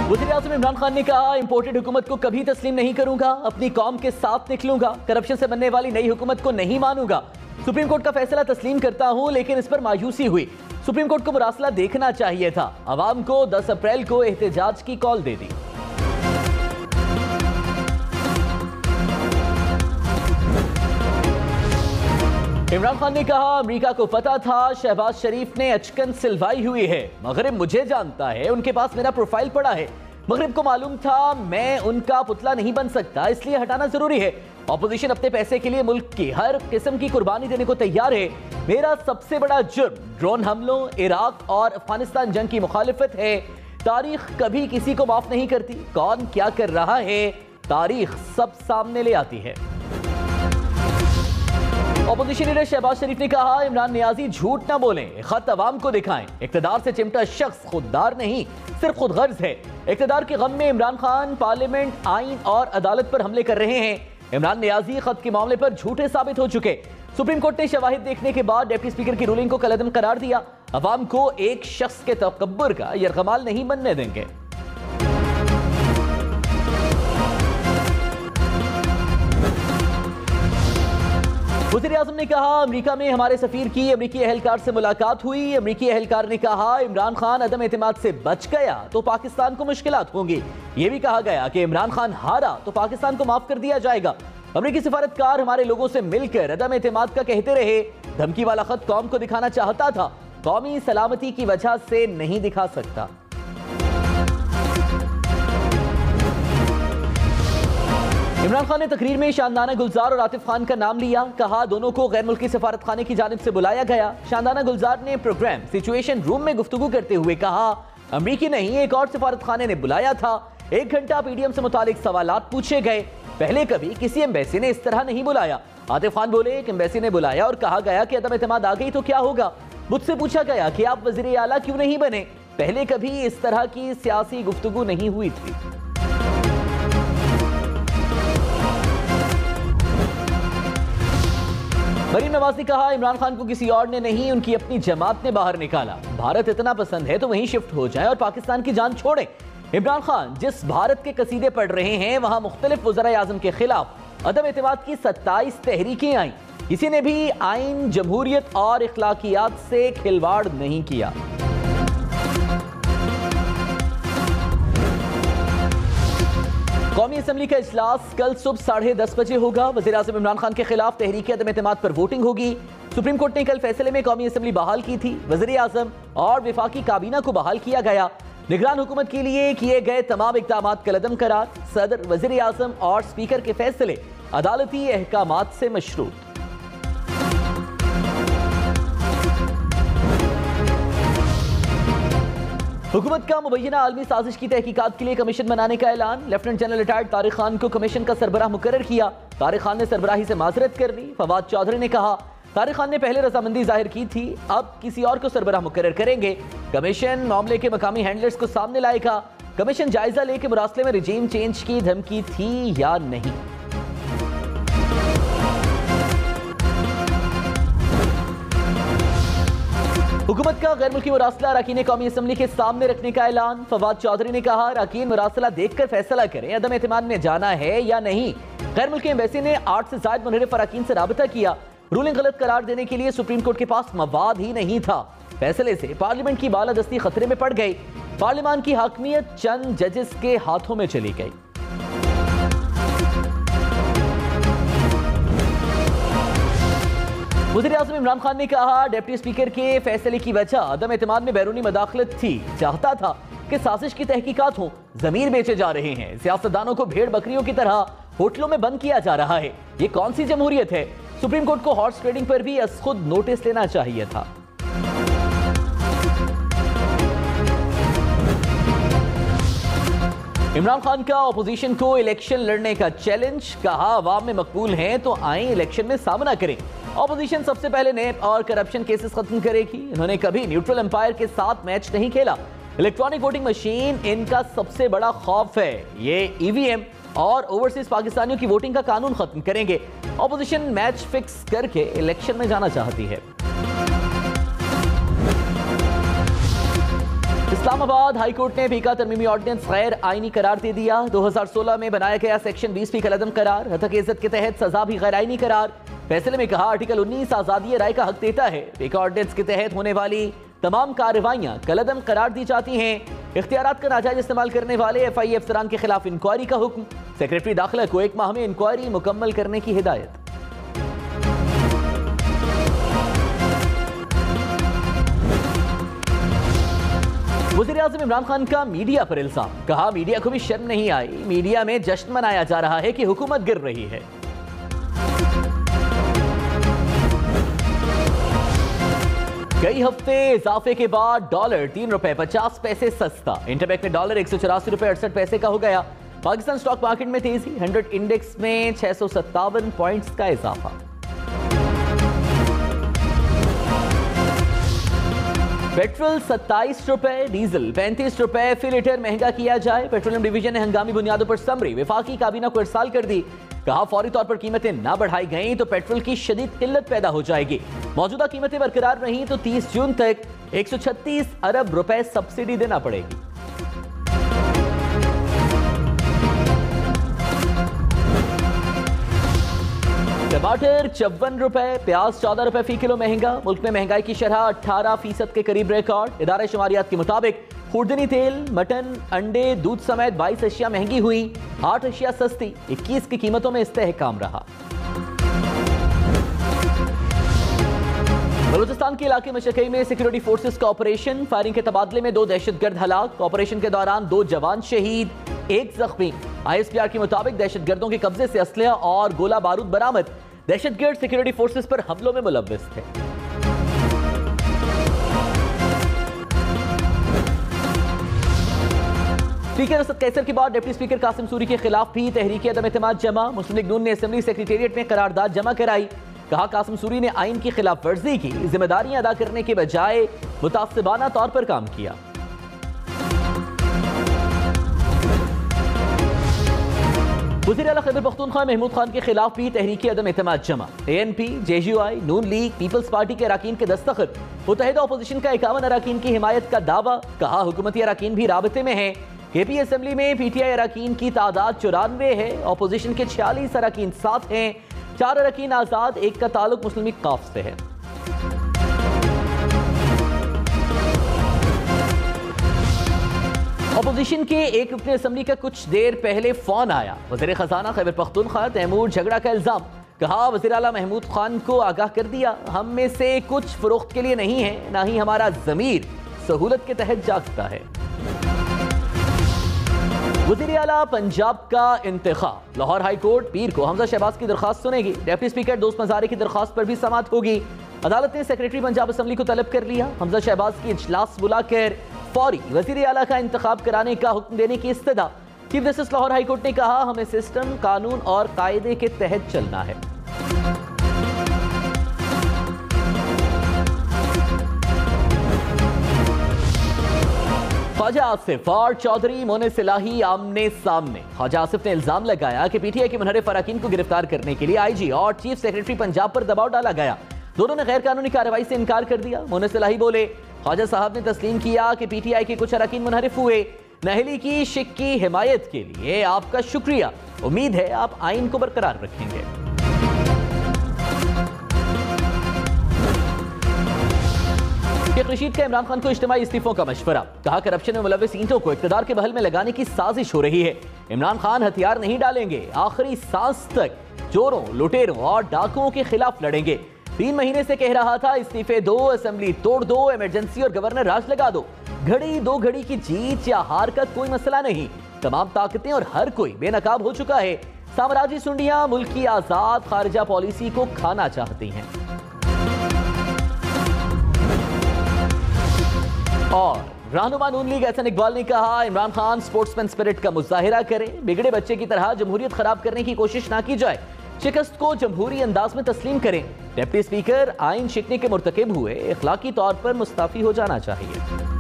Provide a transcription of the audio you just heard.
वज़ीर-ए-आज़म इमरान खान ने कहा, इंपोर्टेड हुकूमत को कभी तस्लीम नहीं करूंगा, अपनी कौम के साथ निकलूंगा, करप्शन से बनने वाली नई हुकूमत को नहीं मानूंगा। सुप्रीम कोर्ट का फैसला तस्लीम करता हूं, लेकिन इस पर मायूसी हुई। सुप्रीम कोर्ट को मुरासला देखना चाहिए था। अवाम को 10 अप्रैल को एहतजाज की कॉल दे दी। इमरान खान ने कहा, अमेरिका को पता था शहबाज शरीफ ने अचकन सिलवाई हुई है। मगरिब मुझे जानता है, उनके पास मेरा प्रोफाइल पड़ा है। मगरिब को मालूम था मैं उनका पुतला नहीं बन सकता, इसलिए हटाना जरूरी है। ऑपोजिशन अपने पैसे के लिए मुल्क की हर किस्म की कुर्बानी देने को तैयार है। मेरा सबसे बड़ा जुर्म ड्रोन हमलों, इराक और अफगानिस्तान जंग की मुखालिफत है। तारीख कभी किसी को माफ नहीं करती। कौन क्या कर रहा है, तारीख सब सामने ले आती है। ऑपोजिशन लीडर शहबाज शरीफ ने कहा, इमरान नियाजी झूठ ना बोलें, खत अवाम को दिखाएं। इक्तदार से चिमटा शख्स खुददार नहीं, सिर्फ खुदगर्ज है। इक्तदार के गम में इमरान खान पार्लियामेंट, आइन और अदालत पर हमले कर रहे हैं। इमरान नियाजी खत के मामले पर झूठे साबित हो चुके। सुप्रीम कोर्ट ने शवाहिद देखने के बाद डिप्टी स्पीकर की रूलिंग को कलअदम करार दिया। अवाम को एक शख्स के तकब्बुर का यरगमाल नहीं बनने देंगे। वज़ीर-ए-आज़म ने कहा, अमेरिका में हमारे सफीर की अमेरिकी अहलकार से मुलाकात हुई। अमेरिकी अहलकार ने कहा, इमरान खान अदम एतमाद से बच गया तो पाकिस्तान को मुश्किलात होंगी। यह भी कहा गया कि इमरान खान हारा तो पाकिस्तान को माफ कर दिया जाएगा। अमेरिकी सिफारतकार हमारे लोगों से मिलकर अदम एतमाद का कहते रहे। धमकी वाला खत कौम को दिखाना चाहता था, कौमी सलामती की वजह से नहीं दिखा सकता। इमरान खान ने तकरीर में शानदाना गुलजार और आतिफ खान का नाम लिया। कहा, दोनों को गैर मुल्की सफारत खाने की जानिब से बुलाया गया। शानदाना गुलजार ने प्रोग्राम सिचुएशन रूम में गुफ्तगू करते हुए कहा, अमरीकी नहीं एक और सफारत खाने ने बुलाया था। 1 घंटा पीडीएम से मुतालिक सवालात पूछे गए। पहले कभी किसी एम्बेसी ने इस तरह नहीं बुलाया। आतिफ खान बोले, एक एम्बेसी ने बुलाया और कहा गया कि अदम एतमाद आ गई तो क्या होगा। मुझसे पूछा गया कि आप वजीर आला क्यों नहीं बने। पहले कभी इस तरह की सियासी गुफ्तगू नहीं हुई थी। मरीम नवाज ने कहा, इमरान खान को किसी और ने नहीं, उनकी अपनी जमात ने बाहर निकाला। भारत इतना पसंद है तो वहीं शिफ्ट हो जाए और पाकिस्तान की जान छोड़े। इमरान खान जिस भारत के कसीदे पढ़ रहे हैं, वहां मुख्तलिफ वज़राए आज़म के खिलाफ अदम एतमाद की 27 तहरीकें आई। किसी ने भी आइन, जमहूरियत और इखलाकियात से खिलवाड़ नहीं किया। कौमी असम्बली का इजलास कल सुबह 10:30 बजे होगा। वज़ीर-ए-आज़म इमरान खान के खिलाफ तहरीक अदम एतमाद पर वोटिंग होगी। सुप्रीम कोर्ट ने कल फैसले में कौमी असम्बली बहाल की थी। वज़ीर-ए-आज़म और विफाकी काबीना को बहाल किया गया। निगरान हुकूमत के लिए किए गए तमाम इक़दामात कलअदम करार। सदर, वज़ीर-ए-आज़म और स्पीकर के फैसले अदालती अहकामात से मशरूत। हुकूमत का मुबैना आलमी साजिश की तहकीकात के लिए कमीशन बनाने का ऐलान। Lieutenant general retired Tariq Khan को कमीशन का सरबराह मुकर्रर किया। तारिक खान ने सरबराही से माजरत कर ली। फवाद चौधरी ने कहा, तारिक खान ने पहले रजामंदी जाहिर की थी, अब किसी और को सरबराह मुकर्रर करेंगे। कमीशन मामले के मकामी हैंडलर्स को सामने लाएगा। कमीशन जायजा ले कि मुरासले में रिजीम चेंज की धमकी थी या नहीं। हुकूमत का गैर मुल्की मुरासला अरकान कौमी असम्बली के सामने रखने का ऐलान। फवाद चौधरी ने कहा, अरकान मुरासला देखकर फैसला करें अदम एतमाद में जाना है या नहीं। गैर मुल्की एम्बेसी ने 8 से ज़ायद मुनहरिफ अरकान से राबता किया। रूलिंग गलत करार देने के लिए सुप्रीम कोर्ट के पास मवाद ही नहीं था। फैसले से पार्लियामेंट की बालादस्ती खतरे में पड़ गई। पार्लियामान की हाकमियत चंद जजेस के हाथों में चली गई। वज़ीर-ए-आज़म इमरान खान ने कहा, डिप्टी स्पीकर के फैसले की वजह अदम एतमाद में बैरूनी मदाखलत थी। चाहता था कि साजिश की तहकीकात हो। ज़मीर बेचे जा रहे हैं। सियासतदानों को भेड़ बकरियों की तरह होटलों में बंद किया जा रहा है। ये कौन सी जमहूरियत है। सुप्रीम कोर्ट को हॉर्स ट्रेडिंग पर भी अज खुद नोटिस लेना चाहिए था। इमरान खान का ऑपोजिशन को इलेक्शन लड़ने का चैलेंज। कहा, अवाम में मकबूल हैं तो आए इलेक्शन में सामना करें। ऑपोजिशन सबसे पहले नेप और करप्शन केसेस खत्म करेगी। इन्होंने कभी न्यूट्रल एम्पायर के साथ मैच नहीं खेला। इलेक्ट्रॉनिक वोटिंग मशीन इनका सबसे बड़ा खौफ है। ये ईवीएम और ओवरसीज पाकिस्तानियों की वोटिंग का कानून खत्म करेंगे। ऑपोजिशन मैच फिक्स करके इलेक्शन में जाना चाहती है। इस्लामाबाद हाई कोर्ट ने भीका तरमीमी ऑर्डिनेंस गैर आईनी करार दे दिया। 2016 में बनाया गया सेक्शन 20 भी कलअदम करार, हतक इज्जत के तहत सजा भी गैर आईनी करार। फैसले में कहा आर्टिकल 19 आजादी राय का हक देता है। भीका ऑर्डिनेंस के तहत होने वाली तमाम कार्रवाइयां कलअदम करार दी जाती हैं। इख्तियारात का नाजायज इस्तेमाल करने वाले FIA अफसरान के खिलाफ इंक्वायरी का हुक्म। सेक्रेटरी दाखिला को 1 माह में इंक्वायरी मुकम्मल करने की हिदायत। वज़ीर आज़म इमरान खान का मीडिया पर इल्जाम, कहा मीडिया को भी शर्म नहीं आई, मीडिया में जश्न मनाया जा रहा है कि हुकूमत गिर रही है। कई हफ्ते इजाफे के बाद डॉलर 3 रुपए 50 पैसे सस्ता। इंटरबैंक में डॉलर 184 रुपए 68 पैसे का हो गया। पाकिस्तान स्टॉक मार्केट में तेजी, 100 इंडेक्स में 657 पॉइंट्स का इजाफा। पेट्रोल 27 रुपए, डीजल 35 रुपए फी लीटर महंगा किया जाए। पेट्रोलियम डिवीजन ने हंगामी बुनियादों पर समरी वफाकी काबीना को इरसाल कर दी। कहा फौरी तौर पर कीमतें ना बढ़ाई गई तो पेट्रोल की शदीद किल्लत पैदा हो जाएगी। मौजूदा कीमतें बरकरार रहीं तो 30 जून तक 136 अरब रुपए सब्सिडी देना पड़ेगी। टमाटर 54 रुपए, प्याज 14 रुपए फी किलो महंगा। मुल्क में महंगाई की शरह 18% के करीब रिकॉर्ड। इदारा शुमारियात के मुताबिक खुर्दनी तेल, मटन, अंडे, दूध समेत 22 अशिया महंगी हुई, 8 अशिया सस्ती। 21 की कीमतों में इस्तेहकाम रहा। बलूचिस्तान के इलाके मशकई में सिक्योरिटी फोर्सेस का ऑपरेशन, फायरिंग के तबादले में 2 दहशतगर्द हलाक। ऑपरेशन के दौरान 2 जवान शहीद, 1 जख्मी। ISPR के मुताबिक दहशतगर्दों के कब्जे से असलहा और गोला बारूद बरामद। दहशतगर्द सिक्योरिटी फोर्सेस पर हमलों में मुलव्विस थे। स्पीकर असद कैसर के बाद डिप्टी स्पीकर कासिम सूरी के खिलाफ भी तहरीक अदम एतमाद जमा। मुस्लिम लीग नून ने असेंबली सेक्रेटेरिएट में करारदाद जमा कराई। कहा कासिम सूरी ने आइन की खिलाफ वर्जी की, जिम्मेदारियां अदा करने के बजाय मुतासिबाना तौर पर काम किया। वज़ीर आला खैबर पख्तूनख्वा महमूद खान के खिलाफ भी तहरीक अदम एतमाद जमा। ANP, JUI, नून लीग, पीपल्स पार्टी के अराकीन के दस्तखत। मुत्तहिदा अपोजिशन का 51 अराकीन की हिमायत का दावा। कहा हुकूमती अराकीन भी राबते में है। KP असेंबली में PTI अराकीन की तादाद 94 है। अपोजिशन के 46 अराकीन साथ हैं। 4 अराकीन आजाद, 1 का ताल्लुक मुस्लिम लीग काफ से है। अपोजिशन के एक रुकने असेंबली का कुछ देर पहले फोन आया। वज़ीर खजाना खैबर पख्तूनख्वा तैमूर झगड़ा का इल्जाम। कहा वज़ीर आला महमूद खान को आगाह कर दिया, हम में से कुछ फरोख्त के लिए नहीं है, ना ही हमारा ज़मीर सहूलत के तहत जागता है। वज़ीर आला पंजाब का इंतखाब। लाहौर हाई कोर्ट पीर को हमजा शहबाज की दरख्वास्त सुनेगी। डिप्टी स्पीकर दोस्त मज़ारी की दरख्वास्त पर भी समाअत होगी। अदालत ने सेक्रेटरी पंजाब असेंबली को तलब कर लिया। हमजा शहबाज की इजलास बुलाकर फौरी वज़ीर आला का इंतखाब कराने का हुक्म देने की इस्तदा। Chief justice Lahore high court ने कहा हमें सिस्टम, कानून और कायदे के तहत चलना है। ख्वाजा आसिफ और चौधरी मोने सिलाही आमने सामने। ख्वाजा आसिफ ने इल्जाम लगाया कि PTI के मुनहरिफ अराकीन को गिरफ्तार करने के लिए IG और चीफ सेक्रेटरी पंजाब पर दबाव डाला गया। दोनों ने गैर कानूनी कार्रवाई से इनकार कर दिया। मोने सिलाही बोले, ख्वाजा साहब ने तस्लीम किया कि PTI के कुछ अराकीन मुनहरिफ हुए। नहली की शिक की हिमायत के लिए आपका शुक्रिया। उम्मीद है आप आइन को बरकरार रखेंगे। शेख रशीद का इमरान खान को इज्तिमाई इस्तीफों का मशवरा। कहा करप्शन में मुलव्विस ईंटों को इक़्तिदार के बहल में लगाने की साजिश हो रही है। इमरान खान हथियार नहीं डालेंगे, आखिरी सांस तक चोरों, लुटेरों और डाकुओं के खिलाफ लड़ेंगे। 3 महीने से कह रहा था इस्तीफे दो, असेंबली तोड़ दो, इमरजेंसी और गवर्नर राज लगा दो। घड़ी 2 घड़ी की जीत या हार का कोई मसला नहीं। तमाम ताकतें और हर कोई बेनकाब हो चुका है। साम्राज्य सुंडियां मुल्क की आजाद खारिजा पॉलिसी को खाना चाहती हैं। और रहनुमा नून लीग एहसन इकबाल ने कहा इमरान खान स्पोर्ट्समैन स्पिरिट का मुजाहिरा करें, बिगड़े बच्चे की तरह जमहूरियत खराब करने की कोशिश ना की जाए, शिकस्त को जमहूरी अंदाज में तस्लीम करें। डिप्टी स्पीकर आइन शिकने के मुर्तकिब हुए, इखलाकी तौर पर मुस्ताफी हो जाना चाहिए।